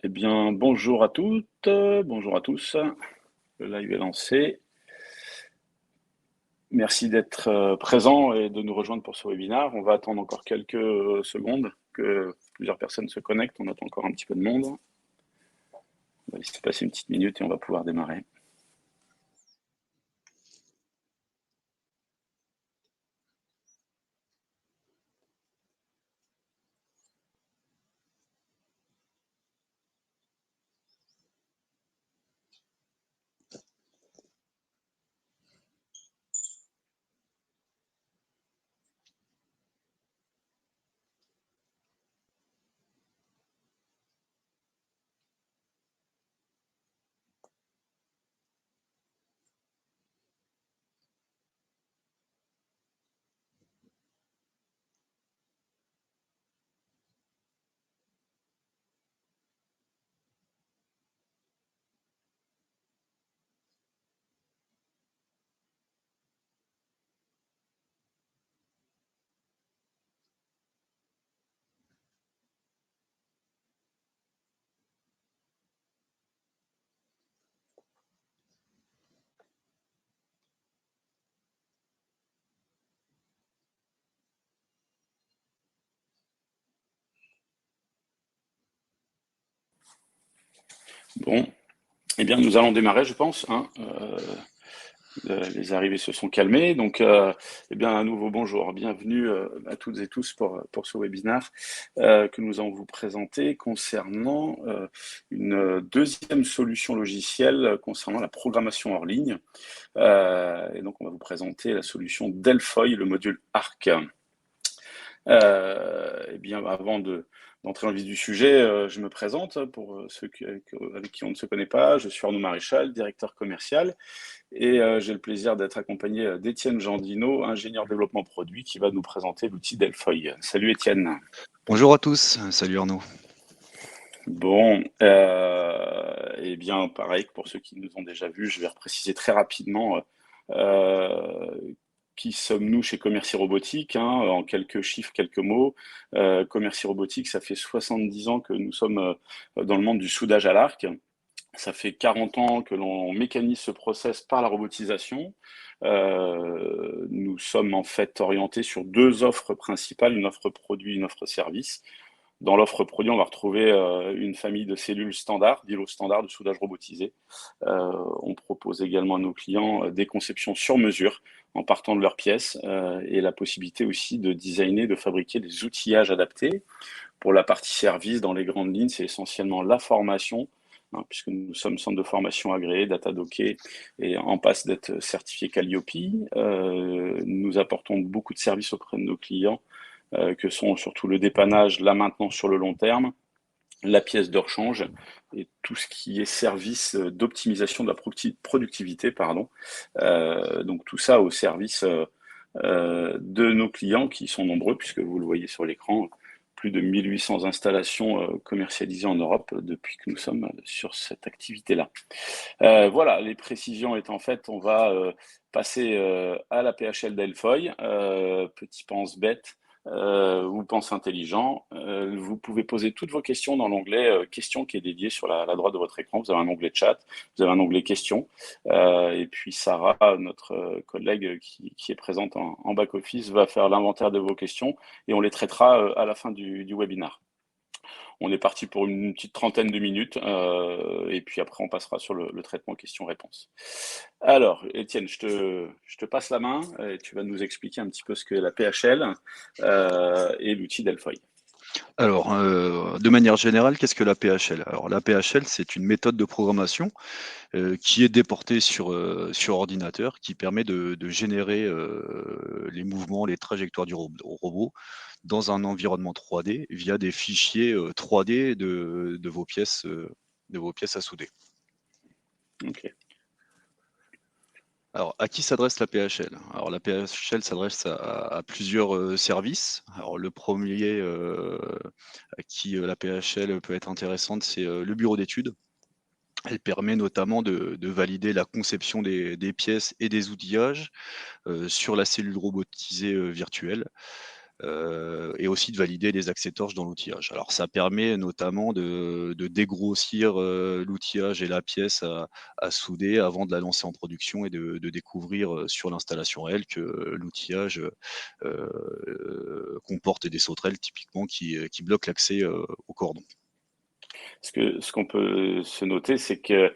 Eh bien, bonjour à toutes, bonjour à tous. Le live est lancé. Merci d'être présents et de nous rejoindre pour ce webinaire. On va attendre encore quelques secondes que plusieurs personnes se connectent. On attend encore un petit peu de monde. On va laisser passer une petite minute et on va pouvoir démarrer. Bon, eh bien, nous allons démarrer, je pense, hein. Les arrivées se sont calmées, donc eh bien à nouveau bonjour, bienvenue à toutes et tous pour ce webinaire que nous allons vous présenter concernant une deuxième solution logicielle concernant la programmation hors ligne. Et donc on va vous présenter la solution Delphoy, le module ARC. Eh bien, avant d'entrer dans le vif du sujet, je me présente pour ceux avec qui on ne se connaît pas. Je suis Arnaud Maréchal, directeur commercial, et j'ai le plaisir d'être accompagné d'Étienne Gendino, ingénieur développement produit, qui va nous présenter l'outil Delphoy. Salut Étienne. Bonjour à tous, salut Arnaud. Bon, eh bien, pareil que pour ceux qui nous ont déjà vus, je vais repréciser très rapidement qui sommes-nous chez Commercy Robotique, hein, en quelques chiffres, quelques mots. Commercy Robotique, ça fait 70 ans que nous sommes dans le monde du soudage à l'arc. Ça fait 40 ans que l'on mécanise ce process par la robotisation. Nous sommes en fait orientés sur deux offres principales, une offre produit, une offre service. Dans l'offre produit, on va retrouver une famille de cellules standards, d'îlots standards de soudage robotisé. On propose également à nos clients des conceptions sur mesure en partant de leurs pièces et la possibilité aussi de designer, de fabriquer des outillages adaptés. Pour la partie service, dans les grandes lignes, c'est essentiellement la formation, hein, puisque nous sommes centre de formation agréé, Datadocké, et en passe d'être certifié Calliope. Nous apportons beaucoup de services auprès de nos clients, que sont surtout le dépannage, la maintenance sur le long terme, la pièce de rechange et tout ce qui est service d'optimisation de la productivité, pardon. Donc tout ça au service de nos clients qui sont nombreux, puisque vous le voyez sur l'écran, plus de 1800 installations commercialisées en Europe depuis que nous sommes sur cette activité-là. Voilà, les précisions étant faites, on va passer à la PHL Delphoy. Petit pense-bête ou pense intelligent. Vous pouvez poser toutes vos questions dans l'onglet questions qui est dédié sur la droite de votre écran. Vous avez un onglet chat, vous avez un onglet questions. Et puis Sarah, notre collègue qui est présente en back-office, va faire l'inventaire de vos questions et on les traitera à la fin du webinaire. On est parti pour une petite trentaine de minutes et puis après on passera sur le traitement questions-réponses. Alors Étienne, je te passe la main et tu vas nous expliquer un petit peu ce qu'est la PHL et l'outil Delphoy. Alors, de manière générale, qu'est-ce que la PHL? Alors la PHL, c'est une méthode de programmation qui est déportée sur ordinateur, qui permet de générer les mouvements, les trajectoires du robot dans un environnement 3D via des fichiers 3D de vos pièces à souder. Ok. Alors, à qui s'adresse la PHL? Alors, la PHL s'adresse à plusieurs services. Alors, le premier à qui la PHL peut être intéressante, c'est le bureau d'études. Elle permet notamment de valider la conception des pièces et des outillages sur la cellule robotisée virtuelle. et aussi de valider les accès torches dans l'outillage. Alors ça permet notamment de dégrossir l'outillage et la pièce à souder avant de la lancer en production et de découvrir sur l'installation réelle que l'outillage comporte des sauterelles typiquement qui bloquent l'accès au cordon. Ce qu'on peut se noter, c'est que,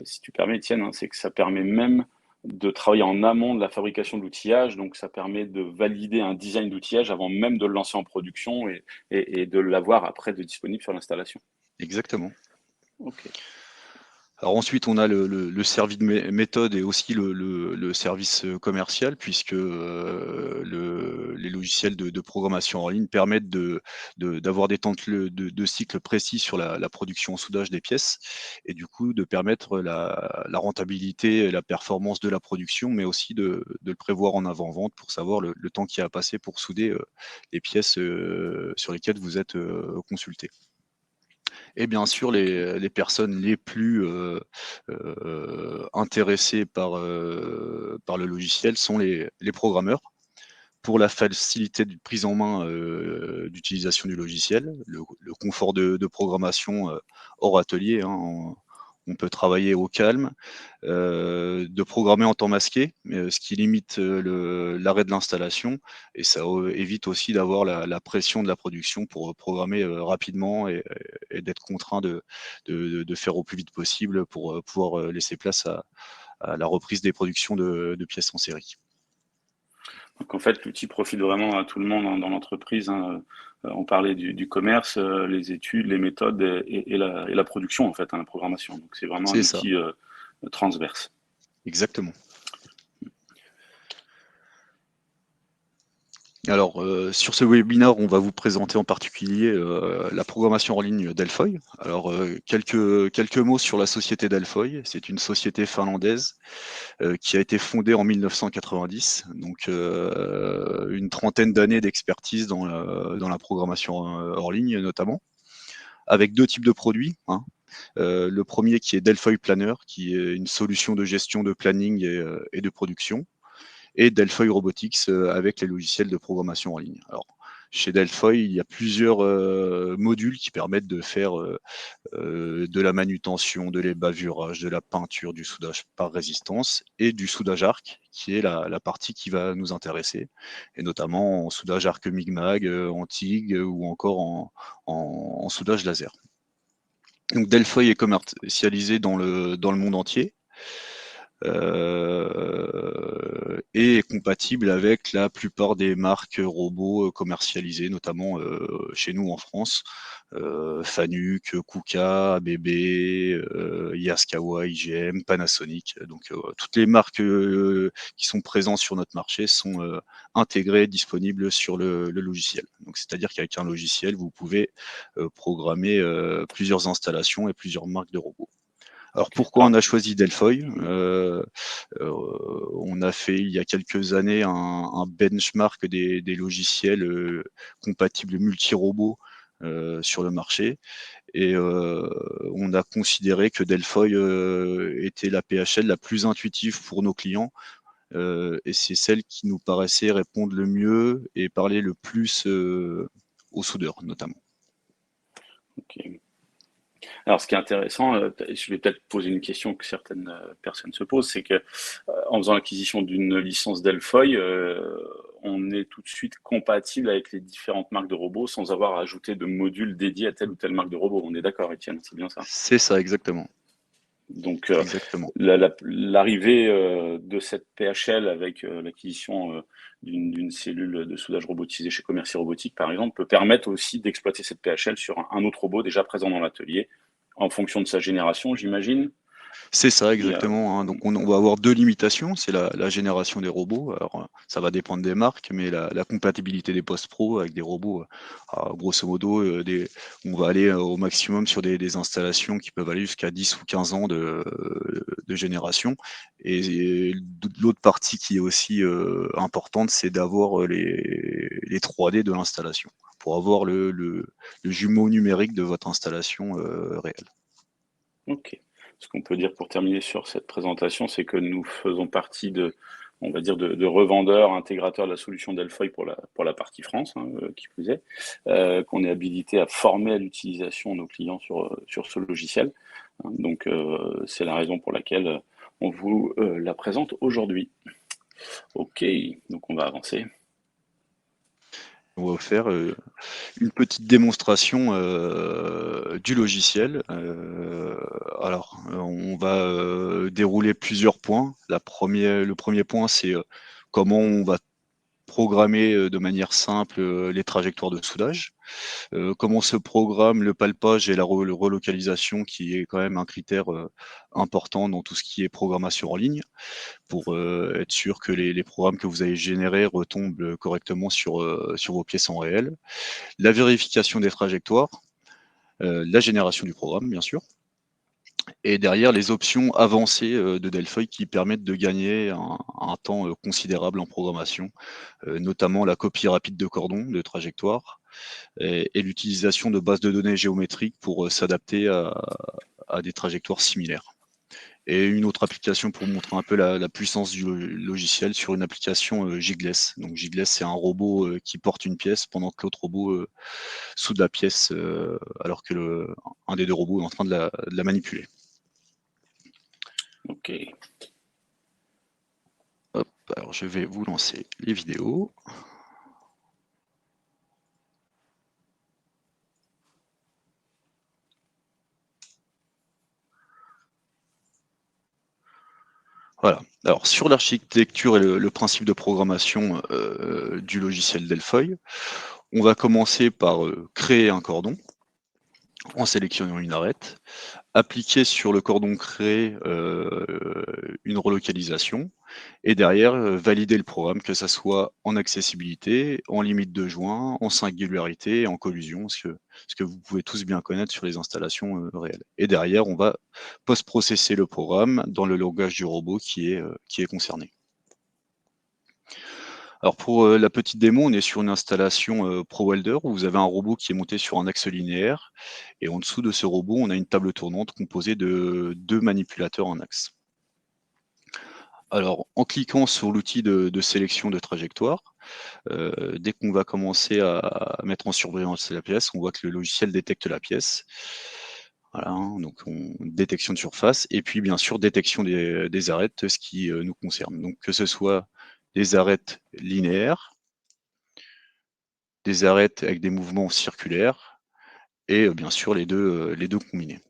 si tu permets, Étienne, hein, c'est que ça permet même de travailler en amont de la fabrication de l'outillage. Donc, ça permet de valider un design d'outillage avant même de le lancer en production et de l'avoir après de disponible sur l'installation. Exactement. Ok. Alors ensuite, on a le service de méthode et aussi le service commercial, puisque les logiciels de programmation en ligne permettent d'avoir des temps de cycle précis sur la production en soudage des pièces, et du coup de permettre la rentabilité et la performance de la production, mais aussi de le prévoir en avant-vente pour savoir le temps qui a passé pour souder les pièces sur lesquelles vous êtes consulté. Et bien sûr, Ok. les personnes les plus intéressées par le logiciel sont les programmeurs pour la facilité de prise en main d'utilisation du logiciel, le confort de programmation hors atelier, hein, on peut travailler au calme, de programmer en temps masqué, ce qui limite l'arrêt de l'installation, et ça évite aussi d'avoir la pression de la production pour programmer rapidement et d'être contraint de faire au plus vite possible pour pouvoir laisser place à la reprise des productions de pièces en série. Donc en fait, l'outil profite vraiment à tout le monde, hein, dans l'entreprise, hein. On parlait du commerce, les études, les méthodes et la production, en fait, hein, la programmation. Donc c'est vraiment un C'est ça, outil transverse. exactement. Alors, sur ce webinaire, on va vous présenter en particulier la programmation en ligne Delphoy. Alors, quelques mots sur la société Delphoy. C'est une société finlandaise qui a été fondée en 1990, donc une trentaine d'années d'expertise dans la programmation hors ligne notamment, avec deux types de produits, hein. Le premier qui est Delphoy Planner, qui est une solution de gestion de planning et de production, et Delphoy Robotics avec les logiciels de programmation en ligne. Alors, chez Delphoy, il y a plusieurs modules qui permettent de faire de la manutention, de l'ébavurage, de la peinture, du soudage par résistance et du soudage arc, qui est la partie qui va nous intéresser, et notamment en soudage arc MIG-MAG, en TIG ou encore en soudage laser. Donc Delphoy est commercialisé dans le monde entier. Et est compatible avec la plupart des marques robots commercialisées, notamment chez nous en France. Fanuc, Kuka, ABB, Yaskawa, IGM, Panasonic. Donc toutes les marques qui sont présentes sur notre marché sont intégrées, disponibles sur le logiciel. Donc c'est-à-dire qu'avec un logiciel, vous pouvez programmer plusieurs installations et plusieurs marques de robots. Alors pourquoi on Alors, a choisi Delphoy? On a fait il y a quelques années un benchmark des logiciels compatibles multi-robots sur le marché, et on a considéré que Delphoy était la PHL la plus intuitive pour nos clients, et c'est celle qui nous paraissait répondre le mieux et parler le plus aux soudeurs notamment. ok. Alors, ce qui est intéressant, je vais peut-être poser une question que certaines personnes se posent, c'est que en faisant l'acquisition d'une licence Delphoy, on est tout de suite compatible avec les différentes marques de robots sans avoir à ajouter de modules dédiés à telle ou telle marque de robot. On est d'accord, Étienne, c'est bien ça. C'est ça exactement. Donc, Exactement. l'arrivée de cette PHL avec l'acquisition d'une cellule de soudage robotisée chez Commercy Robotique, par exemple, peut permettre aussi d'exploiter cette PHL sur un autre robot déjà présent dans l'atelier, en fonction de sa génération, j'imagine. C'est ça, Et, exactement, hein. Donc on va avoir deux limitations, c'est la génération des robots. Alors, ça va dépendre des marques, mais la compatibilité des post-pro avec des robots, grosso modo, on va aller au maximum sur des installations qui peuvent aller jusqu'à 10 ou 15 ans de génération. Et l'autre partie qui est aussi importante, c'est d'avoir les 3D de l'installation, pour avoir le jumeau numérique de votre installation réelle. ok. Ce qu'on peut dire pour terminer sur cette présentation, c'est que nous faisons partie on va dire, de revendeur, intégrateur de la solution Delphi pour la partie France, hein, qui plus est, qu'on est habilité à former à l'utilisation nos clients sur ce logiciel. Donc, c'est la raison pour laquelle on vous la présente aujourd'hui. Ok, donc on va avancer. On va vous faire une petite démonstration du logiciel. Alors, on va dérouler plusieurs points. Le premier point, c'est comment on va programmer de manière simple les trajectoires de soudage. Comment se programme le palpage et la relocalisation, qui est quand même un critère important dans tout ce qui est programmation en ligne, pour être sûr que les programmes que vous avez générés retombent correctement sur vos pièces en réel. La vérification des trajectoires, la génération du programme, bien sûr, et derrière les options avancées de Delphi qui permettent de gagner un temps considérable en programmation, notamment la copie rapide de cordon de trajectoire et l'utilisation de bases de données géométriques pour s'adapter à des trajectoires similaires. Et une autre application pour montrer un peu la puissance du logiciel sur une application Jigless. Donc Jigless, c'est un robot qui porte une pièce pendant que l'autre robot soude la pièce alors que un des deux robots est en train de la manipuler. Ok. Hop, alors je vais vous lancer les vidéos. Voilà. Alors sur l'architecture et le principe de programmation du logiciel Delphi, on va commencer par créer un cordon en sélectionnant une arête, appliquer sur le cordon créé une relocalisation et derrière valider le programme, que ça soit en accessibilité, en limite de joint, en singularité, en collusion, ce que vous pouvez tous bien connaître sur les installations réelles. Et derrière, on va post-processer le programme dans le langage du robot qui est concerné. Alors pour la petite démo, on est sur une installation ProWelder où vous avez un robot qui est monté sur un axe linéaire et en dessous de ce robot, on a une table tournante composée de 2 manipulateurs en axe. Alors en cliquant sur l'outil de sélection de trajectoire, dès qu'on va commencer à mettre en surbrillance la pièce, on voit que le logiciel détecte la pièce. Voilà, hein, donc détection de surface et puis bien sûr détection des arêtes, ce qui nous concerne. Donc que ce soit des arêtes linéaires, des arêtes avec des mouvements circulaires et bien sûr les deux combinés.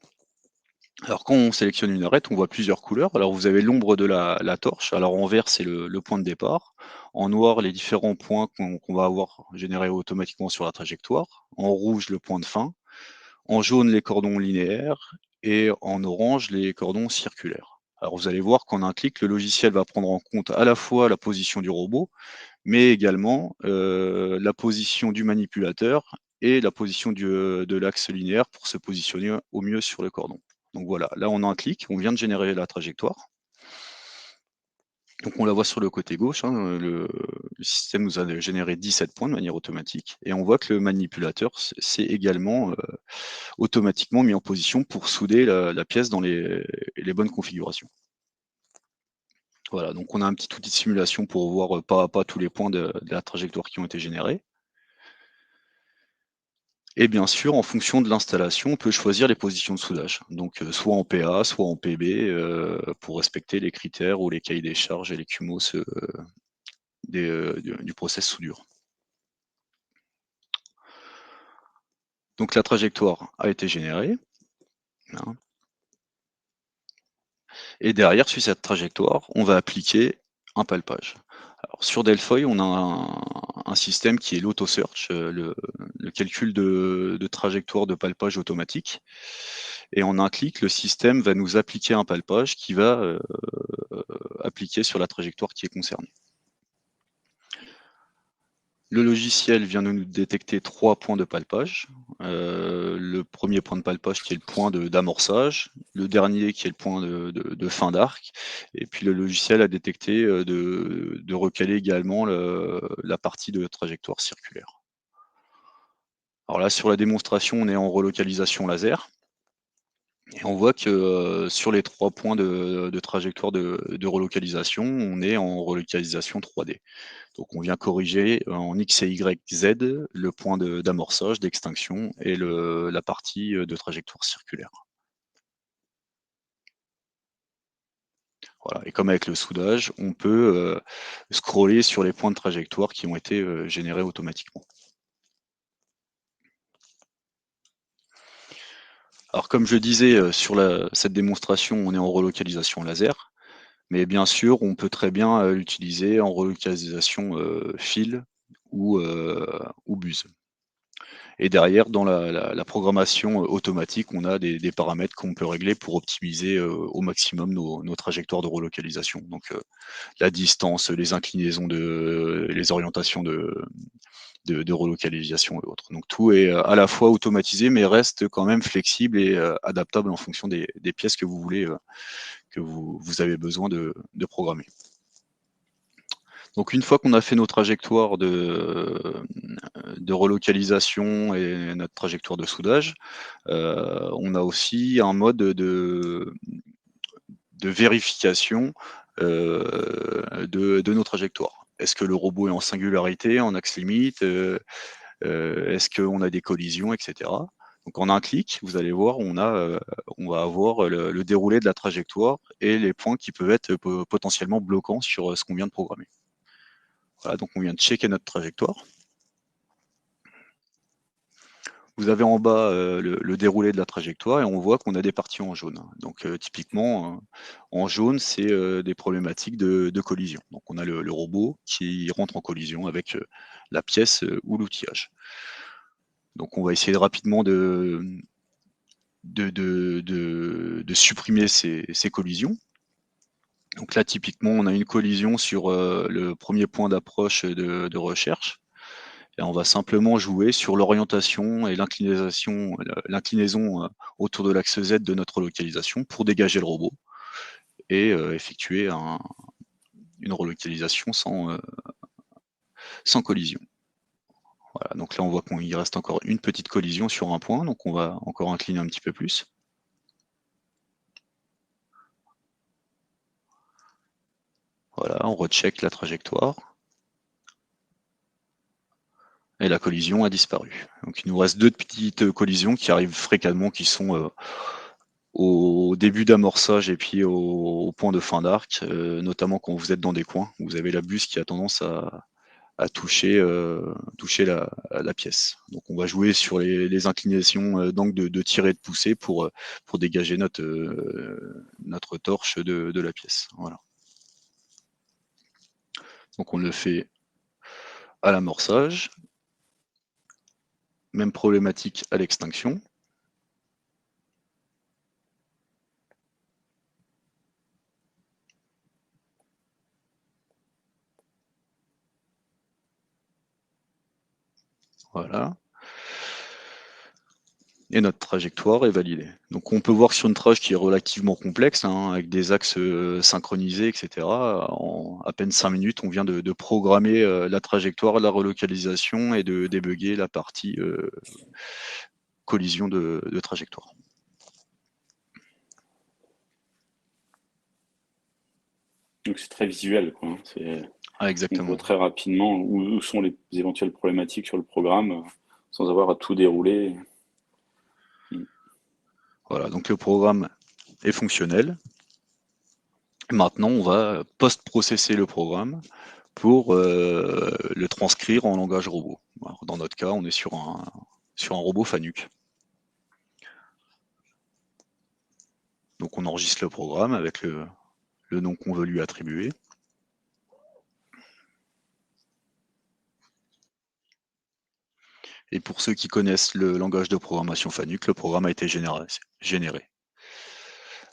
Alors quand on sélectionne une arête, on voit plusieurs couleurs. Alors vous avez l'ombre de la torche. Alors en vert, c'est le point de départ. En noir, les différents points qu'on va avoir générés automatiquement sur la trajectoire. En rouge, le point de fin. En jaune, les cordons linéaires. Et en orange, les cordons circulaires. Alors vous allez voir qu'en un clic, le logiciel va prendre en compte à la fois la position du robot, mais également la position du manipulateur et la position de l'axe linéaire pour se positionner au mieux sur le cordon. Donc voilà, là on a un clic, on vient de générer la trajectoire. Donc on la voit sur le côté gauche, hein, le système nous a généré 17 points de manière automatique, et on voit que le manipulateur s'est également automatiquement mis en position pour souder la pièce dans les bonnes configurations. Voilà, donc on a un petit outil de simulation pour voir pas à pas tous les points de la trajectoire qui ont été générés. Et bien sûr, en fonction de l'installation, on peut choisir les positions de soudage. Donc, soit en PA, soit en PB, pour respecter les critères ou les cahiers des charges et les CUMOS du process soudure. Donc la trajectoire a été générée. Hein. Et derrière, sur cette trajectoire, on va appliquer un palpage. Alors, sur Delphi, on a un système qui est l'auto-search, le calcul de trajectoire de palpage automatique. Et en un clic, le système va nous appliquer un palpage qui va appliquer sur la trajectoire qui est concernée. Le logiciel vient de nous détecter 3 points de palpage. Le premier point de palpage qui est le point d'amorçage, le dernier qui est le point de fin d'arc, et puis le logiciel a détecté de recaler également la partie de trajectoire circulaire. Alors là, sur la démonstration, on est en relocalisation laser. Et on voit que sur les 3 points de trajectoire de relocalisation, on est en relocalisation 3D. Donc on vient corriger en X et Y, Z le point d'amorçage, d'extinction et la partie de trajectoire circulaire. Voilà. Et comme avec le soudage, on peut scroller sur les points de trajectoire qui ont été générés automatiquement. Alors comme je disais, sur cette démonstration, on est en relocalisation laser, mais bien sûr, on peut très bien l'utiliser en relocalisation fil ou buse. Et derrière, dans la programmation automatique, on a des paramètres qu'on peut régler pour optimiser au maximum nos trajectoires de relocalisation. Donc la distance, les inclinaisons, les orientations de relocalisation et autres. Donc tout est à la fois automatisé, mais reste quand même flexible et adaptable en fonction des pièces que vous voulez, que vous avez besoin de programmer. Donc une fois qu'on a fait nos trajectoires de relocalisation et notre trajectoire de soudage, on a aussi un mode de vérification de nos trajectoires. Est-ce que le robot est en singularité, en axe limite, est-ce qu'on a des collisions, etc. Donc en un clic, vous allez voir, on va avoir le déroulé de la trajectoire et les points qui peuvent être potentiellement bloquants sur ce qu'on vient de programmer. Voilà, donc on vient de checker notre trajectoire. Vous avez en bas le déroulé de la trajectoire et on voit qu'on a des parties en jaune. Donc typiquement, en jaune, c'est des problématiques de collision. Donc on a le robot qui rentre en collision avec la pièce ou l'outillage. Donc on va essayer rapidement de supprimer ces collisions. Donc là, typiquement, on a une collision sur le premier point d'approche de recherche. Et on va simplement jouer sur l'orientation et l'inclinaison autour de l'axe Z de notre localisation pour dégager le robot et effectuer une relocalisation sans collision. Voilà, donc là on voit qu'il reste encore une petite collision sur un point, donc on va encore incliner un petit peu plus. Voilà, on recheck la trajectoire. Et la collision a disparu. Donc il nous reste deux petites collisions qui arrivent fréquemment, qui sont au début d'amorçage et puis au point de fin d'arc, notamment quand vous êtes dans des coins, où vous avez la buse qui a tendance à toucher la pièce. Donc on va jouer sur les inclinations d'angle de tirer et de pousser pour dégager notre torche de la pièce. Voilà. Donc on le fait à l'amorçage. Même problématique à l'extinction. Voilà. Et notre trajectoire est validée. Donc on peut voir sur une trajectoire qui est relativement complexe, hein, avec des axes synchronisés, etc. En à peine 5 minutes, on vient de programmer la trajectoire, la relocalisation et de débugger la partie collision de trajectoire. Donc c'est très visuel, quoi. On exactement. voit très rapidement où sont les éventuelles problématiques sur le programme, sans avoir à tout dérouler. Voilà, donc le programme est fonctionnel. Maintenant, on va post-processer le programme pour le transcrire en langage robot. Alors, dans notre cas, on est sur un robot FANUC. Donc on enregistre le programme avec le nom qu'on veut lui attribuer. Et pour ceux qui connaissent le langage de programmation FANUC, le programme a été généré.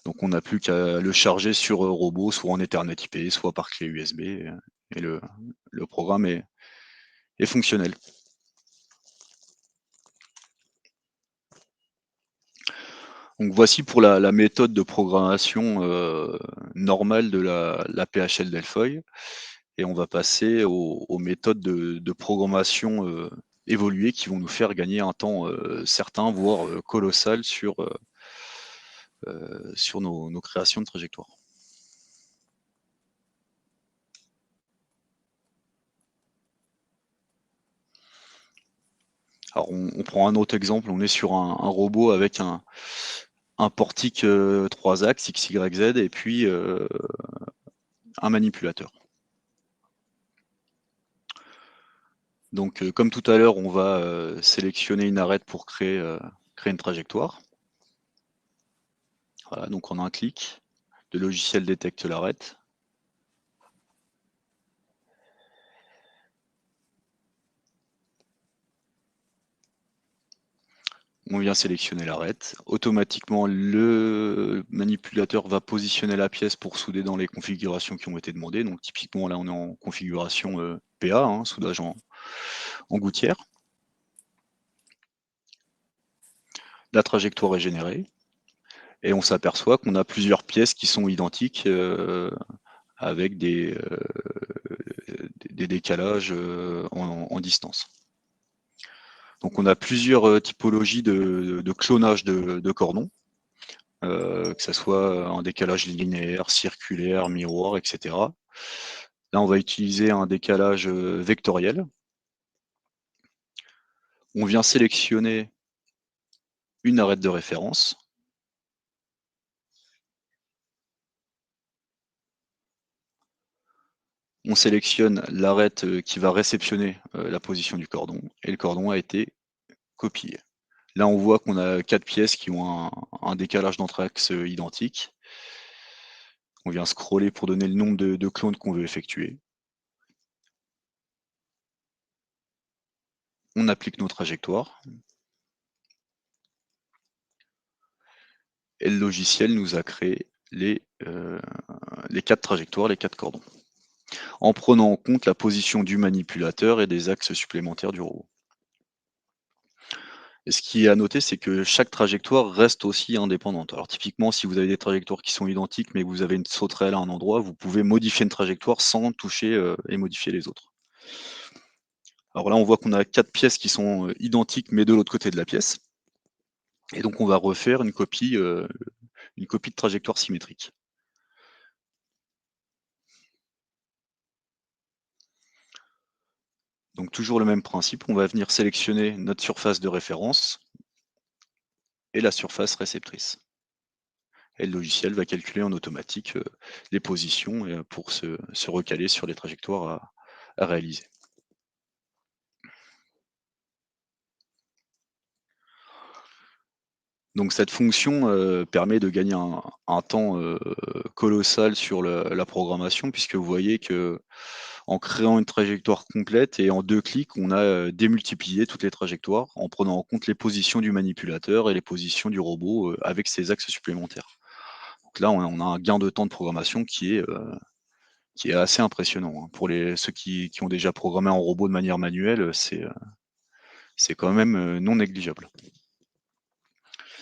Donc on n'a plus qu'à le charger sur robot, soit en Ethernet IP, soit par clé USB, et le programme est fonctionnel. Donc voici pour la méthode de programmation normale de la PHL Delfoy. Et on va passer aux méthodes de programmation évoluées qui vont nous faire gagner un temps certain, voire colossal sur sur nos créations de trajectoires. Alors on prend un autre exemple, on est sur un robot avec un portique 3 axes X, Y, Z et puis un manipulateur. Donc comme tout à l'heure, on va sélectionner une arête pour créer une trajectoire. Voilà, donc en un clic, le logiciel détecte l'arête. On vient sélectionner l'arête. Automatiquement, le manipulateur va positionner la pièce pour souder dans les configurations qui ont été demandées. Donc typiquement, là, on est en configuration PA, hein, soudage en gouttière. La trajectoire est générée. Et on s'aperçoit qu'on a plusieurs pièces qui sont identiques avec des décalages en distance. Donc on a plusieurs typologies de clonage de cordons, que ce soit en décalage linéaire, circulaire, miroir, etc. Là, on va utiliser un décalage vectoriel. On vient sélectionner une arête de référence. On sélectionne l'arête qui va réceptionner la position du cordon et le cordon a été copié. Là, on voit qu'on a 4 pièces qui ont un décalage d'entre axes identique. On vient scroller pour donner le nombre de clones qu'on veut effectuer. On applique nos trajectoires. Et le logiciel nous a créé les 4 trajectoires, les 4 cordons, en prenant en compte la position du manipulateur et des axes supplémentaires du robot. Et ce qui est à noter, c'est que chaque trajectoire reste aussi indépendante. Alors typiquement, si vous avez des trajectoires qui sont identiques, mais que vous avez une sauterelle à un endroit, vous pouvez modifier une trajectoire sans toucher et modifier les autres. Alors là, on voit qu'on a 4 pièces qui sont identiques, mais de l'autre côté de la pièce. Et donc, on va refaire une copie de trajectoire symétrique. Donc, toujours le même principe, on va venir sélectionner notre surface de référence et la surface réceptrice. Et le logiciel va calculer en automatique les positions pour se recaler sur les trajectoires à réaliser. Donc cette fonction permet de gagner un temps colossal sur la programmation, puisque vous voyez que en créant une trajectoire complète et en 2 clics, on a démultiplié toutes les trajectoires en prenant en compte les positions du manipulateur et les positions du robot avec ses axes supplémentaires. Donc là, on a un gain de temps de programmation qui est assez impressionnant, hein. Pour ceux qui ont déjà programmé en robot de manière manuelle, c'est quand même non négligeable.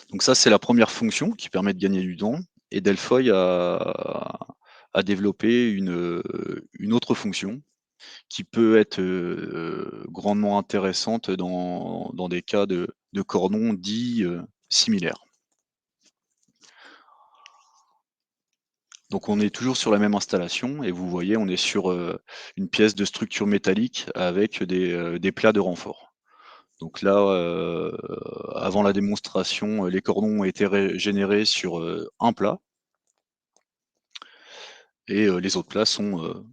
Donc ça, c'est la première fonction qui permet de gagner du temps. Et Delphoy a développé une autre fonction qui peut être grandement intéressante dans des cas de cordons dits similaires. Donc on est toujours sur la même installation et vous voyez, on est sur une pièce de structure métallique avec des plats de renfort. Donc là, avant la démonstration, les cordons ont été générés sur un plat et les autres plats sont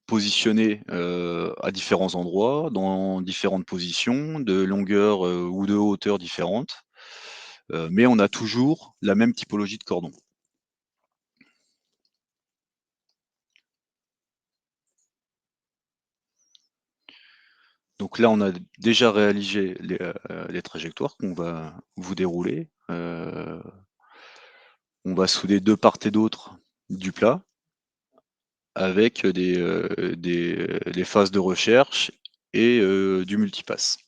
positionnés à différents endroits, dans différentes positions, de longueur ou de hauteur différentes, mais on a toujours la même typologie de cordon. Donc là, on a déjà réalisé les trajectoires qu'on va vous dérouler. On va souder de part et d'autre du plat avec des phases de recherche et du multipass.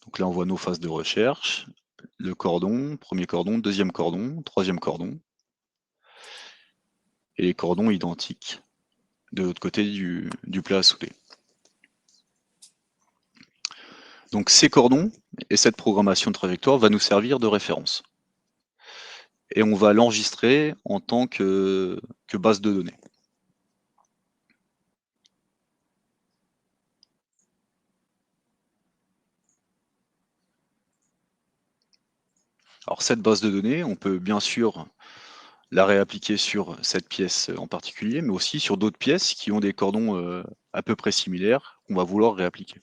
Donc là, on voit nos phases de recherche, le cordon, premier cordon, deuxième cordon, troisième cordon, et les cordons identiques de l'autre côté du plat à souder. Donc ces cordons et cette programmation de trajectoire va nous servir de référence. Et on va l'enregistrer en tant que base de données. Alors cette base de données, on peut bien sûr la réappliquer sur cette pièce en particulier, mais aussi sur d'autres pièces qui ont des cordons à peu près similaires qu'on va vouloir réappliquer.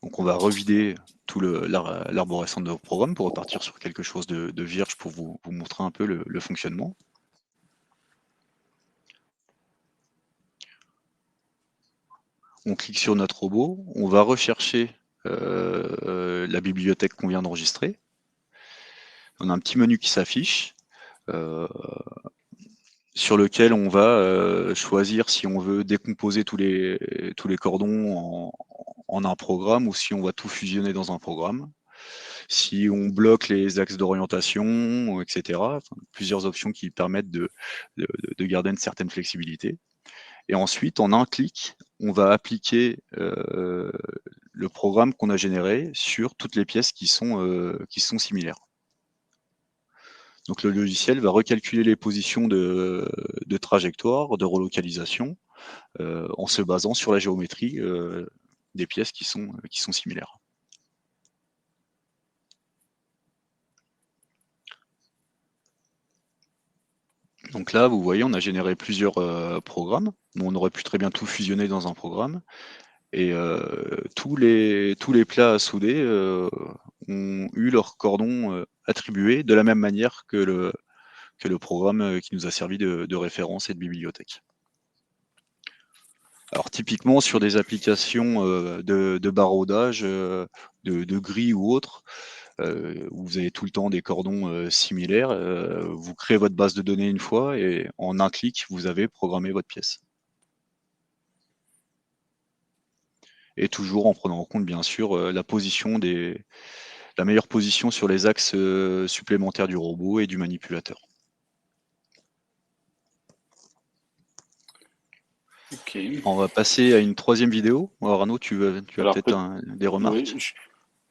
Donc on va revider tout l'arborescence de vos programmes pour repartir sur quelque chose de vierge pour vous montrer un peu le fonctionnement. On clique sur notre robot, on va rechercher la bibliothèque qu'on vient d'enregistrer. On a un petit menu qui s'affiche sur lequel on va choisir si on veut décomposer tous les cordons en un programme ou si on va tout fusionner dans un programme. Si on bloque les axes d'orientation, etc. Enfin, plusieurs options qui permettent de garder une certaine flexibilité. Et ensuite, en un clic, on va appliquer le programme qu'on a généré sur toutes les pièces qui sont similaires. Donc le logiciel va recalculer les positions de trajectoire, de relocalisation, en se basant sur la géométrie des pièces qui sont similaires. Donc là, vous voyez, on a généré plusieurs programmes. On aurait pu très bien tout fusionner dans un programme. Et tous les plats à souder ont eu leurs cordons attribués de la même manière que le programme qui nous a servi de référence et de bibliothèque. Alors typiquement sur des applications de baroudage, de gris ou autre, où vous avez tout le temps des cordons similaires, vous créez votre base de données une fois et en un clic, vous avez programmé votre pièce. Et toujours en prenant en compte bien sûr la meilleure position sur les axes supplémentaires du robot et du manipulateur. Okay. On va passer à une troisième vidéo. Alors Arnaud, tu as peut-être des remarques? Oui,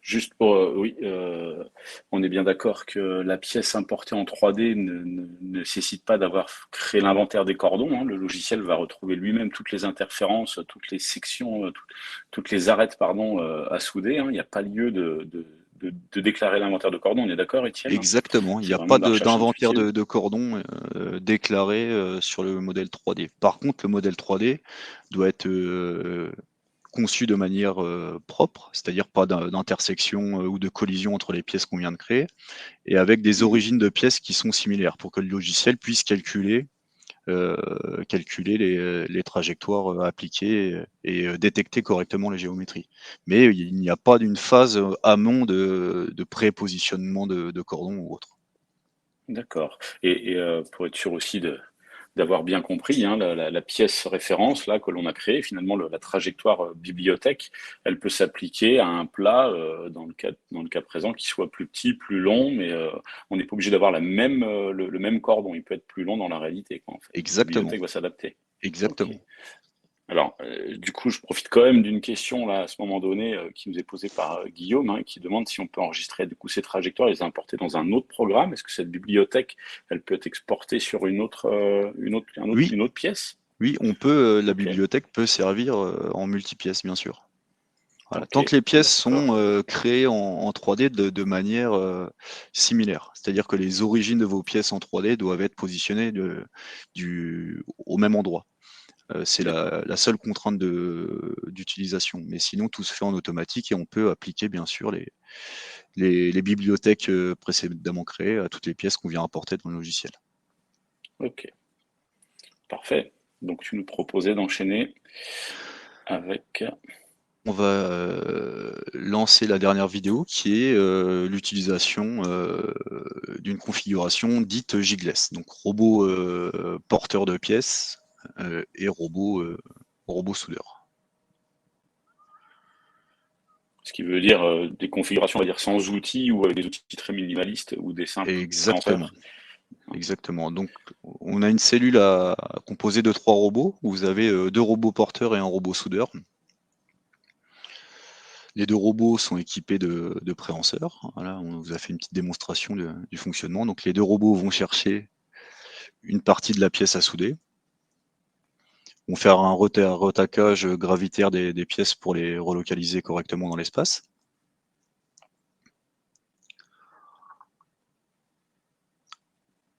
juste pour, oui, on est bien d'accord que la pièce importée en 3D ne nécessite pas d'avoir créé l'inventaire des cordons, hein. Le logiciel va retrouver lui-même toutes les interférences, toutes les sections, toutes les arêtes, pardon, à souder, hein. Il n'y a pas lieu de déclarer l'inventaire de cordons, on est d'accord, Étienne? Exactement, il n'y C'est a pas vraiment de la recherche d'inventaire intuitive. de cordons déclaré sur le modèle 3D. Par contre, le modèle 3D doit être conçu de manière propre, c'est-à-dire pas d'intersection ou de collision entre les pièces qu'on vient de créer, et avec des origines de pièces qui sont similaires pour que le logiciel puisse calculer les trajectoires appliquées et détecter correctement les géométries. Mais il n'y a pas d'une phase amont de prépositionnement de cordons ou autre. D'accord. Et pour être sûr aussi d'avoir bien compris, hein, la pièce référence là que l'on a créée, finalement la trajectoire bibliothèque, elle peut s'appliquer à un plat dans le cas présent qui soit plus petit, plus long, mais on n'est pas obligé d'avoir le même cordon. Il peut être plus long dans la réalité, quoi, en fait. La Exactement, bibliothèque va s'adapter. Ok. exactement. Alors, du coup, je profite quand même d'une question là, à ce moment donné, qui nous est posée par Guillaume, hein, qui demande si on peut enregistrer du coup ces trajectoires et les importer dans un autre programme. Est-ce que cette bibliothèque, elle peut être exportée sur Oui, une autre pièce? oui, on peut, la Ok, bibliothèque peut servir en multipièces, bien sûr. Voilà. Tant ok, que les pièces d'accord. sont créées en 3D de manière similaire. C'est-à-dire que les origines de vos pièces en 3D doivent être positionnées au même endroit. C'est D'accord. la seule contrainte d'utilisation. Mais sinon, tout se fait en automatique et on peut appliquer bien sûr les bibliothèques précédemment créées à toutes les pièces qu'on vient importer dans le logiciel. Ok, parfait. Donc tu nous proposais d'enchaîner avec. On va lancer la dernière vidéo qui est l'utilisation d'une configuration dite gigless, donc robot porteur de pièces et robot soudeur. Ce qui veut dire des configurations, on va dire, sans outils ou avec des outils très minimalistes ou des simples Exactement. senseurs. Exactement. Donc, on a une cellule composée de 3 robots. Vous avez 2 robots porteurs et un robot soudeur. Les deux robots sont équipés de préhenseurs. Voilà, on vous a fait une petite démonstration du fonctionnement. Donc les deux robots vont chercher une partie de la pièce à souder, vont faire un retacage gravitaire des pièces pour les relocaliser correctement dans l'espace.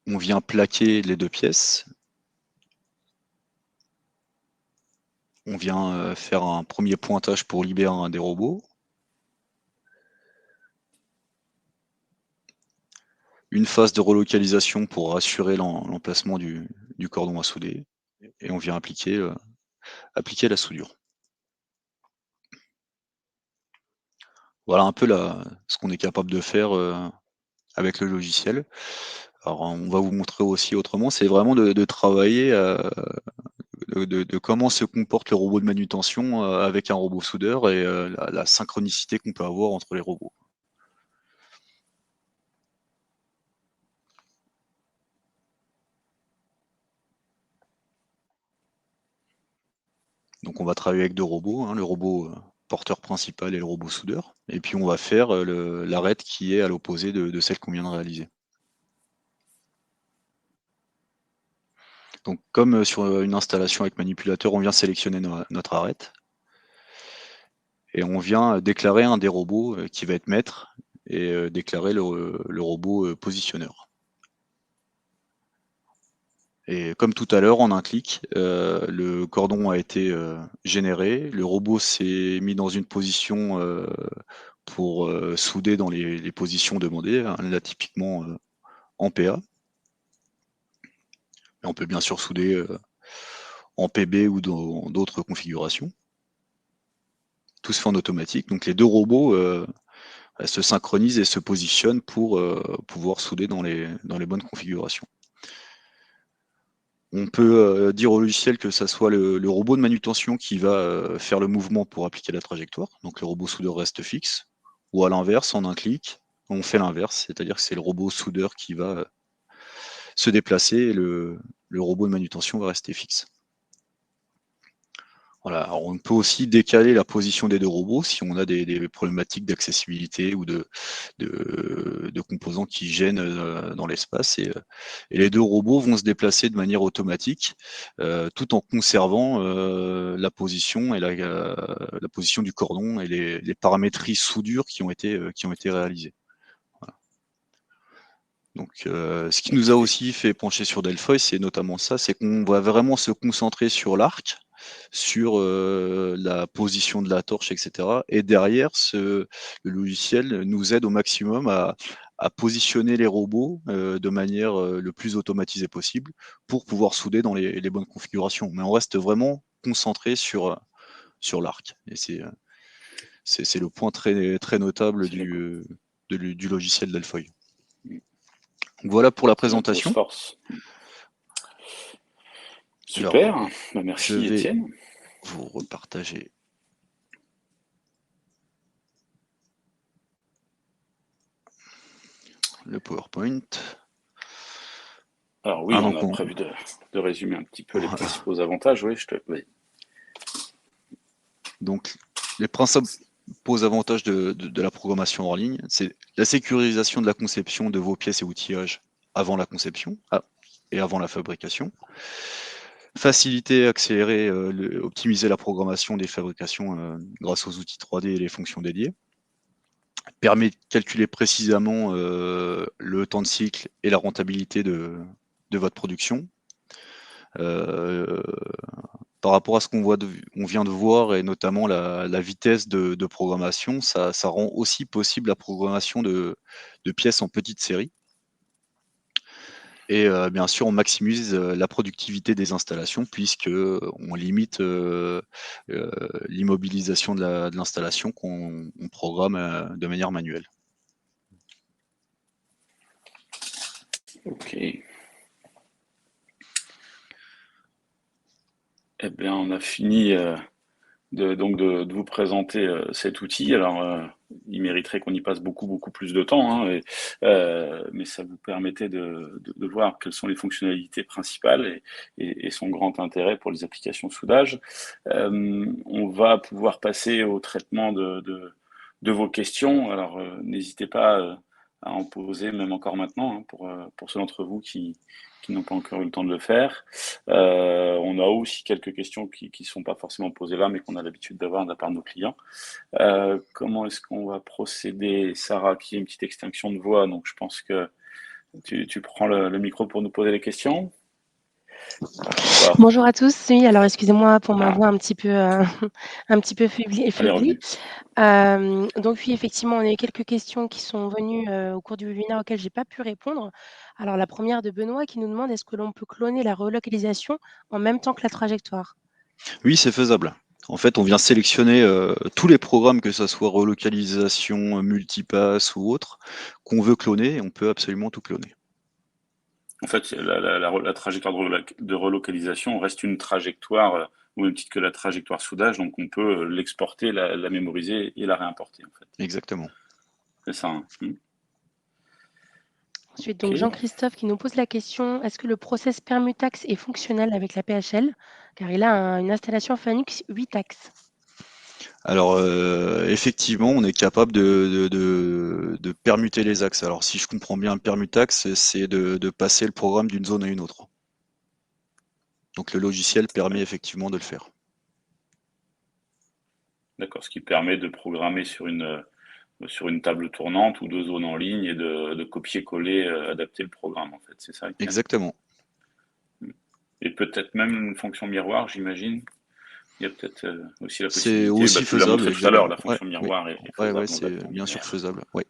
On vient plaquer les deux pièces. On vient faire un premier pointage pour libérer un des robots. Une phase de relocalisation pour assurer l'emplacement du cordon à souder. Et on vient appliquer la soudure. Voilà un peu ce qu'on est capable de faire avec le logiciel. Alors on va vous montrer aussi autrement, c'est vraiment de travailler de comment se comporte le robot de manutention avec un robot soudeur et la synchronicité qu'on peut avoir entre les robots. Donc on va travailler avec deux robots, hein, le robot porteur principal et le robot soudeur. Et puis on va faire l'arête qui est à l'opposé de celle qu'on vient de réaliser. Donc comme sur une installation avec manipulateur, on vient sélectionner notre arête. Et on vient déclarer un des robots qui va être maître et déclarer le robot positionneur. Et comme tout à l'heure, en un clic, le cordon a été généré, le robot s'est mis dans une position pour souder dans les positions demandées, hein, là typiquement en PA. Et on peut bien sûr souder en PB ou dans d'autres configurations. Tout se fait en automatique, donc les deux robots se synchronisent et se positionnent pour pouvoir souder dans les bonnes configurations. On peut dire au logiciel que ça soit le robot de manutention qui va faire le mouvement pour appliquer la trajectoire, donc le robot soudeur reste fixe, ou à l'inverse, en un clic, on fait l'inverse, c'est-à-dire que c'est le robot soudeur qui va se déplacer et le robot de manutention va rester fixe. Voilà. Alors on peut aussi décaler la position des deux robots si on a des problématiques d'accessibilité ou de composants qui gênent dans l'espace. Et les deux robots vont se déplacer de manière automatique tout en conservant la position et la position du cordon et les paramétries soudure qui ont été réalisées. Voilà. Donc, ce qui nous a aussi fait pencher sur Delphoy, c'est notamment ça, c'est qu'on va vraiment se concentrer sur l'arc, sur la position de la torche, etc. Et derrière, le logiciel nous aide au maximum à positionner les robots de manière le plus automatisée possible pour pouvoir souder dans les bonnes configurations. Mais on reste vraiment concentré sur l'arc. Et c'est le point très, très notable du logiciel Delphoy. Donc voilà pour la C'est notre grosse présentation. force. Alors, Super, bah, je merci vais Étienne. vous repartager le PowerPoint. Alors oui, Ah, on donc a prévu de résumer un petit peu les voilà. principaux avantages. Oui, oui. Donc, les principaux avantages de la programmation hors ligne, c'est la sécurisation de la conception de vos pièces et outillages avant la conception et avant la fabrication. Faciliter, accélérer, optimiser la programmation des fabrications grâce aux outils 3D et les fonctions dédiées. Permet de calculer précisément le temps de cycle et la rentabilité de votre production. Par rapport à ce on vient de voir, et notamment la vitesse de programmation, ça rend aussi possible la programmation de pièces en petite série. Et bien sûr, on maximise la productivité des installations puisqu'on limite l'immobilisation de l'installation qu'on programme de manière manuelle. Ok. Eh bien, on a fini de vous présenter cet outil. Alors, il mériterait qu'on y passe beaucoup, beaucoup plus de temps, hein, mais ça vous permettait de voir quelles sont les fonctionnalités principales et son grand intérêt pour les applications soudage. On va pouvoir passer au traitement de vos questions. Alors, n'hésitez pas à en poser, même encore maintenant, hein, pour ceux d'entre vous qui n'ont pas encore eu le temps de le faire. On a aussi quelques questions qui ne sont pas forcément posées là, mais qu'on a l'habitude d'avoir de la part de nos clients. Comment est-ce qu'on va procéder, Sarah, qui a une petite extinction de voix, donc je pense que tu prends le micro pour nous poser les questions. Pas. Bonjour à tous. Oui, alors excusez-moi pour ma Ah, voix un petit peu, un petit peu elle est faiblie. revenue. Donc oui, effectivement, on a eu quelques questions qui sont venues, au cours du webinaire auxquelles j'ai pas pu répondre. Alors la première de Benoît qui nous demande: «Est-ce que l'on peut cloner la relocalisation en même temps que la trajectoire?» Oui, c'est faisable. En fait, on vient sélectionner tous les programmes, que ça soit relocalisation, multipass ou autre, qu'on veut cloner, et on peut absolument tout cloner. En fait, la trajectoire de relocalisation reste une trajectoire au même titre que la trajectoire soudage, donc on peut l'exporter, la mémoriser et la réimporter, en fait. Exactement. C'est ça, hein. Ensuite, donc Ok. Jean-Christophe qui nous pose la question: «Est-ce que le process Permutax est fonctionnel avec la PHL?» Car il a une installation Phanux 8 axes. Alors, effectivement, on est capable de permuter les axes. Alors, si je comprends bien, le permutaxe, c'est de passer le programme d'une zone à une autre. Donc, le logiciel permet effectivement de le faire. D'accord, ce qui permet de programmer sur une table tournante ou deux zones en ligne et de copier-coller, adapter le programme, en fait. C'est ça. Exactement. Et peut-être même une fonction miroir, j'imagine. Il y a peut-être aussi la C'est possibilité, aussi tu l'as faisable, montré tout à l'heure, la ouais, fonction oui. miroir est Ouais, faisable dans c'est Zapton bien sûr linéaire. faisable, ouais.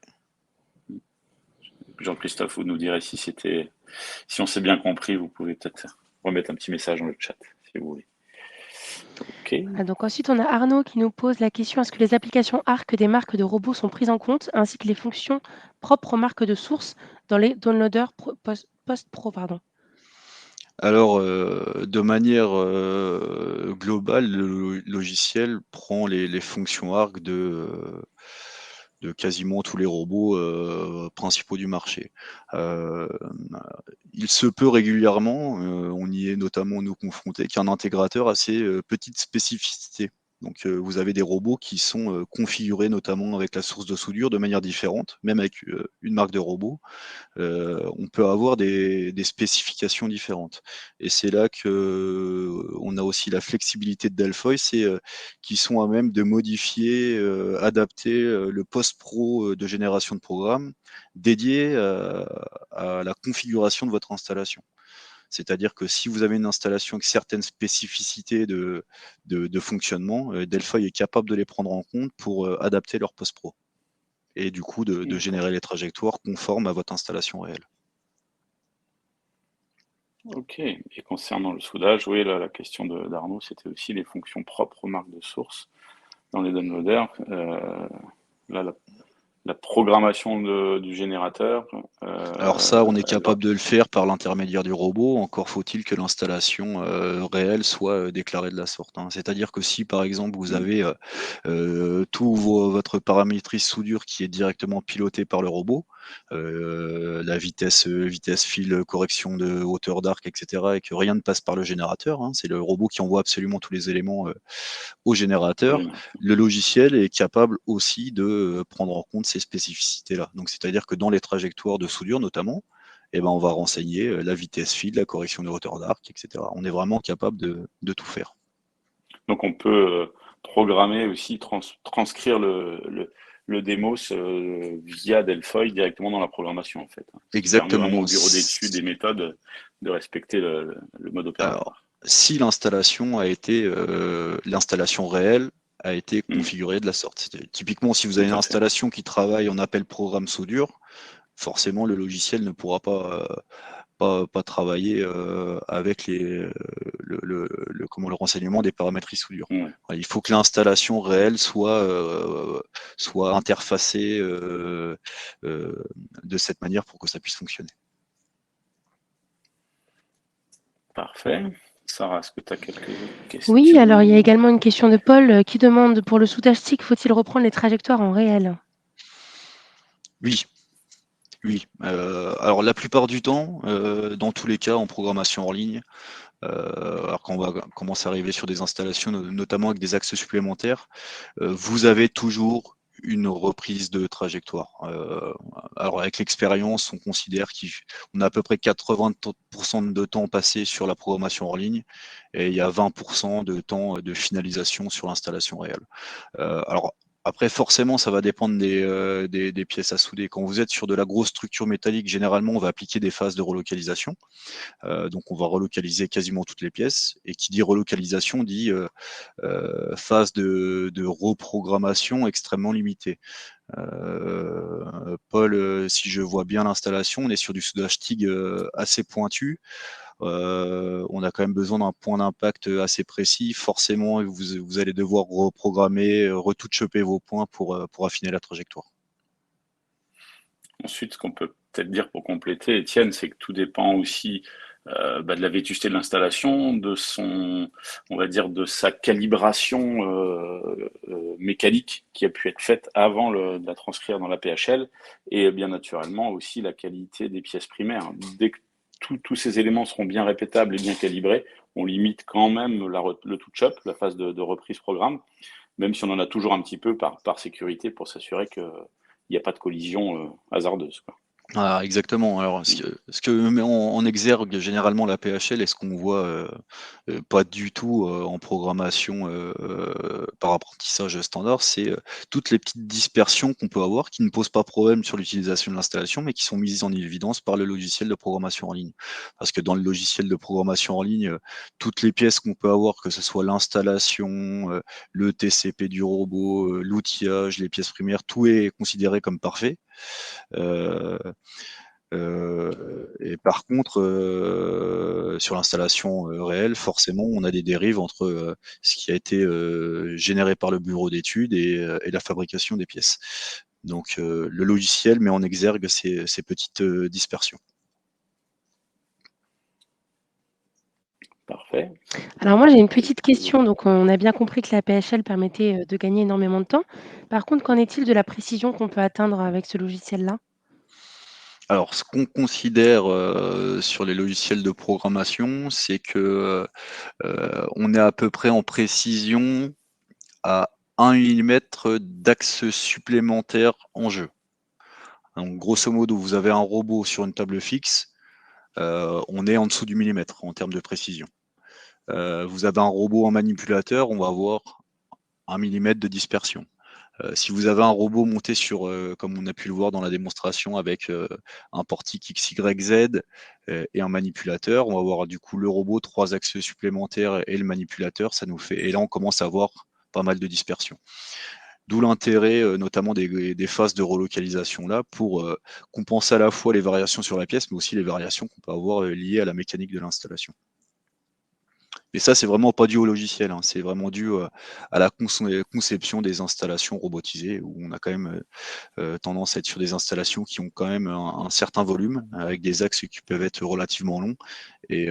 Jean-Christophe, vous nous direz si on s'est bien compris, vous pouvez peut-être remettre un petit message dans le chat, si vous voulez. Ok. Donc ensuite, on a Arnaud qui nous pose la question: «Est-ce que les applications ARC des marques de robots sont prises en compte, ainsi que les fonctions propres aux marques de source dans les downloaders post-pro?» Alors, de manière globale, le logiciel prend les fonctions ARC de quasiment tous les robots principaux du marché. Euh, il se peut régulièrement, on y est notamment nous confrontés, qu'un intégrateur a ses petites spécificités. Donc vous avez des robots qui sont configurés notamment avec la source de soudure de manière différente, même avec une marque de robot. On peut avoir des spécifications différentes. Et c'est là que on a aussi la flexibilité de Delphoy, c'est qui sont à même de modifier, adapter le post-pro de génération de programmes dédié à la configuration de votre installation. C'est-à-dire que si vous avez une installation avec certaines spécificités de fonctionnement, Delphoy est capable de les prendre en compte pour adapter leur post-pro et du coup de générer les trajectoires conformes à votre installation réelle. Ok. Et concernant le soudage, oui, là, la question d'Arnaud, c'était aussi les fonctions propres aux marques de source dans les downloaders. Là, la programmation du générateur. Alors ça, on est Elle va. capable de le faire par l'intermédiaire du robot, encore faut-il que l'installation réelle soit déclarée de la sorte, hein. C'est-à-dire que si par exemple vous avez votre paramétrice soudure qui est directement pilotée par le robot, la vitesse fil, correction de hauteur d'arc, etc., et que rien ne passe par le générateur, hein, c'est le robot qui envoie absolument tous les éléments au générateur, le logiciel est capable aussi de prendre en compte ces spécificités-là. Donc, c'est-à-dire que dans les trajectoires de soudure notamment, eh ben, on va renseigner la vitesse fil, la correction de hauteur d'arc, etc. On est vraiment capable de tout faire. Donc on peut programmer aussi, transcrire le démos via Delphoy directement dans la programmation en fait. Ce qui permet vraiment Exactement. au bureau d'études et méthodes de respecter le mode Alors, opératoire. si l'installation a été, l'installation réelle a été Hmm, configurée de la sorte. Typiquement, si vous tout avez une à fait. installation qui travaille en appel programme soudure, forcément le logiciel ne pourra pas travailler avec le renseignement des paramétries soudure. Ouais. Il faut que l'installation réelle soit interfacée de cette manière pour que ça puisse fonctionner. Parfait. Sarah, est-ce que tu as quelques autres Oui, alors il y a questions? également une question de Paul qui demande: «Pour le soudage stick, faut-il reprendre les trajectoires en réel?» Oui, oui. Alors la plupart du temps, dans tous les cas en programmation en ligne, alors quand on va commencer à arriver sur des installations, notamment avec des axes supplémentaires, vous avez toujours une reprise de trajectoire. Alors avec l'expérience, on considère qu'on a à peu près 80% de temps passé sur la programmation en ligne et il y a 20% de temps de finalisation sur l'installation réelle. Alors après, forcément, ça va dépendre des pièces à souder. Quand vous êtes sur de la grosse structure métallique, généralement, on va appliquer des phases de relocalisation. Donc, on va relocaliser quasiment toutes les pièces. Et qui dit relocalisation dit phase de reprogrammation extrêmement limitée. Paul, si je vois bien l'installation, on est sur du soudage TIG assez pointu. On a quand même besoin d'un point d'impact assez précis. Forcément, vous allez devoir reprogrammer, retoucher vos points pour affiner la trajectoire. Ensuite, ce qu'on peut peut-être dire pour compléter, Étienne, c'est que tout dépend aussi de la vétusté de l'installation, on va dire, de sa calibration mécanique qui a pu être faite avant de la transcrire dans la PHL, et bien naturellement aussi la qualité des pièces primaires. Dès que tous ces éléments seront bien répétables et bien calibrés, on limite quand même le touch-up, la phase de reprise programme, même si on en a toujours un petit peu par sécurité pour s'assurer qu'il n'y a pas de collision hasardeuse, quoi. Ah, exactement. Alors, ce que met en exergue généralement la PHL et ce qu'on voit pas du tout en programmation par apprentissage standard, c'est toutes les petites dispersions qu'on peut avoir qui ne posent pas problème sur l'utilisation de l'installation, mais qui sont mises en évidence par le logiciel de programmation en ligne. Parce que dans le logiciel de programmation en ligne, toutes les pièces qu'on peut avoir, que ce soit l'installation, le TCP du robot, l'outillage, les pièces primaires, tout est considéré comme parfait. Et par contre, sur l'installation réelle, forcément, on a des dérives entre ce qui a été généré par le bureau d'études et la fabrication des pièces. Donc, le logiciel met en exergue ces petites dispersions. Parfait. Alors moi, j'ai une petite question. Donc, on a bien compris que la PHL permettait de gagner énormément de temps. Par contre, qu'en est-il de la précision qu'on peut atteindre avec ce logiciel-là? Alors, ce qu'on considère sur les logiciels de programmation, c'est que on est à peu près en précision à 1 millimètre d'axe supplémentaire en jeu. Donc, grosso modo, vous avez un robot sur une table fixe, on est en dessous du millimètre en termes de précision. Vous avez un robot en manipulateur, on va avoir 1 millimètre de dispersion. Si vous avez un robot monté sur, comme on a pu le voir dans la démonstration avec un portique XYZ et un manipulateur, on va avoir du coup le robot, 3 axes supplémentaires et le manipulateur, ça nous fait, et là on commence à avoir pas mal de dispersion. D'où l'intérêt notamment des phases de relocalisation là pour compenser à la fois les variations sur la pièce, mais aussi les variations qu'on peut avoir liées à la mécanique de l'installation. Et ça, c'est vraiment pas dû au logiciel, hein, c'est vraiment dû à la conception des installations robotisées, où on a quand même tendance à être sur des installations qui ont quand même un certain volume, avec des axes qui peuvent être relativement longs. Et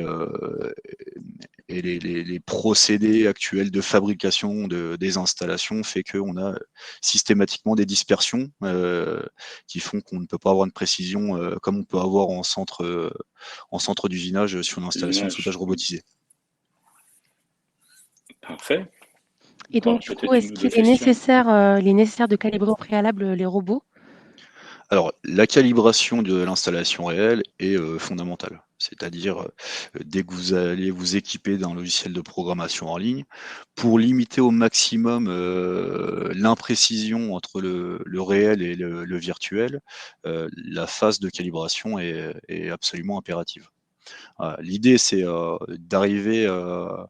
les procédés actuels de fabrication des installations fait qu'on a systématiquement des dispersions qui font qu'on ne peut pas avoir une précision comme on peut avoir en centre d'usinage sur une installation de soudage robotisé. Parfait. Et donc, du coup, est-ce qu'il est nécessaire de calibrer au préalable les robots? Alors, la calibration de l'installation réelle est fondamentale. C'est-à-dire, dès que vous allez vous équiper d'un logiciel de programmation en ligne, pour limiter au maximum l'imprécision entre le réel et le virtuel, la phase de calibration est absolument impérative. L'idée, c'est d'arriver à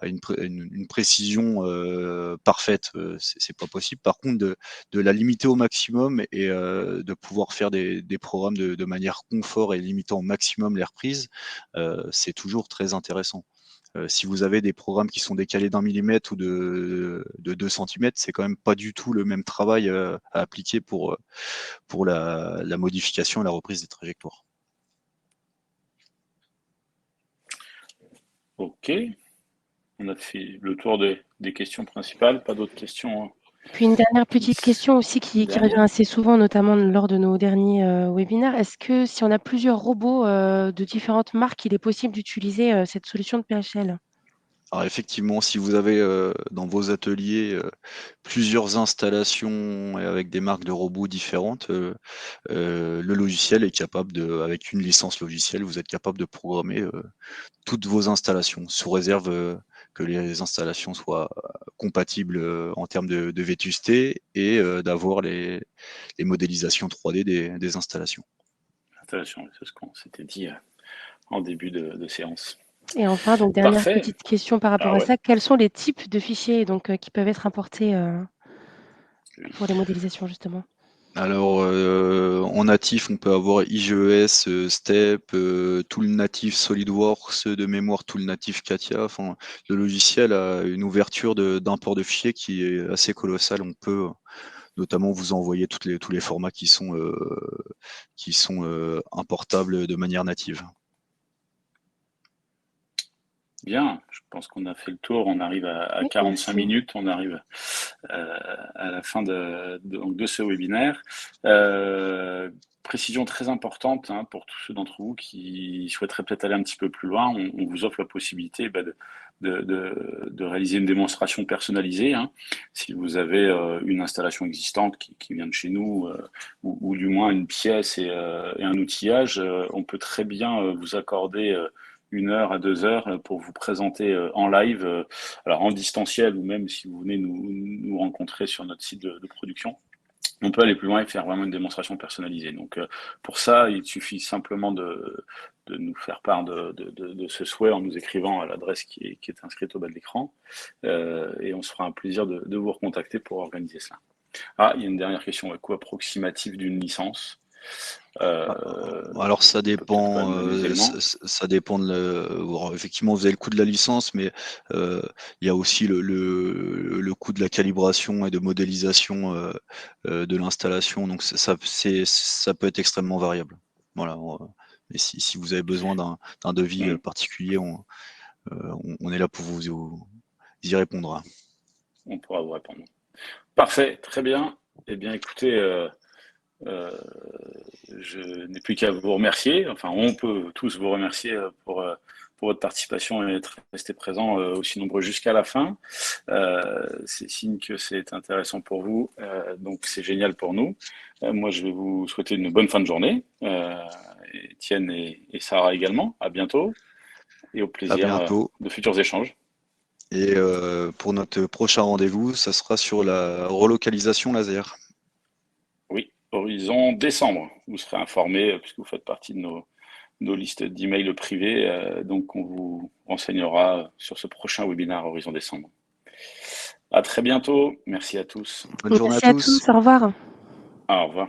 une précision parfaite. C'est pas possible. Par contre, de la limiter au maximum et de pouvoir faire des programmes de manière confort et limitant au maximum les reprises, c'est toujours très intéressant. Si vous avez des programmes qui sont décalés d'1 millimètre ou de 2 centimètres, c'est quand même pas du tout le même travail à appliquer pour la modification et la reprise des trajectoires. Ok, on a fait le tour des questions principales, pas d'autres questions, hein. Puis une dernière petite question aussi qui revient assez souvent, notamment lors de nos derniers webinaires. Est-ce que si on a plusieurs robots de différentes marques, il est possible d'utiliser cette solution de PHL? Alors effectivement, si vous avez dans vos ateliers plusieurs installations et avec des marques de robots différentes, le logiciel est capable avec une licence logicielle, vous êtes capable de programmer toutes vos installations, sous réserve que les installations soient compatibles en termes de vétusté et d'avoir les modélisations 3D des installations. Installation, c'est ce qu'on s'était dit en début de séance. Et enfin, donc dernière Parfait. petite question par rapport Ah à ouais. ça, quels sont les types de fichiers donc qui peuvent être importés Oui. pour les modélisations justement? Alors, en natif, on peut avoir IGES, STEP, Tool natif SolidWorks, de mémoire Tool natif CATIA. Enfin, le logiciel a une ouverture d'import de fichiers qui est assez colossale. On peut notamment vous envoyer tous les formats qui sont importables de manière native. Bien, je pense qu'on a fait le tour. On arrive à Oui, 45 merci. minutes. On arrive à la fin de ce webinaire. Précision très importante pour tous ceux d'entre vous qui souhaiteraient peut-être aller un petit peu plus loin. On vous offre la possibilité de réaliser une démonstration personnalisée. Si vous avez une installation existante qui vient de chez nous, ou du moins une pièce et un outillage, on peut très bien vous accorder 1 heure à 2 heures pour vous présenter en live, alors en distanciel ou même si vous venez nous rencontrer sur notre site de production. On peut aller plus loin et faire vraiment une démonstration personnalisée. Donc pour ça, il suffit simplement de nous faire part de ce souhait en nous écrivant à l'adresse qui est inscrite au bas de l'écran. Et on se fera un plaisir de vous recontacter pour organiser cela. Ah, il y a une dernière question, le coût approximatif d'une licence. Alors ça On peut peut-être pas dépend, donner des éléments. ça dépend bon, effectivement, vous avez le coût de la licence, mais il y a aussi le coût de la calibration et de modélisation de l'installation. Donc ça peut être extrêmement variable. Voilà. Et si vous avez besoin d'un devis particulier, on est là pour vous y répondre. On pourra vous répondre. Parfait, très bien. Eh bien, écoutez, je n'ai plus qu'à vous remercier. Enfin, on peut tous vous remercier pour votre participation et être resté présent aussi nombreux jusqu'à la fin. C'est signe que c'est intéressant pour vous, donc c'est génial pour nous. Moi, je vais vous souhaiter une bonne fin de journée. Étienne et Sarah également. À bientôt et au À plaisir bientôt. de futurs échanges. Et pour notre prochain rendez-vous, ça sera sur la relocalisation laser. Oui, horizon décembre. Vous serez informé puisque vous faites partie de nos listes d'emails privés. Donc, on vous renseignera sur ce prochain webinaire Horizon décembre. À très bientôt. Merci à tous. Bonne journée à Merci à tous. tous, au revoir. Au revoir.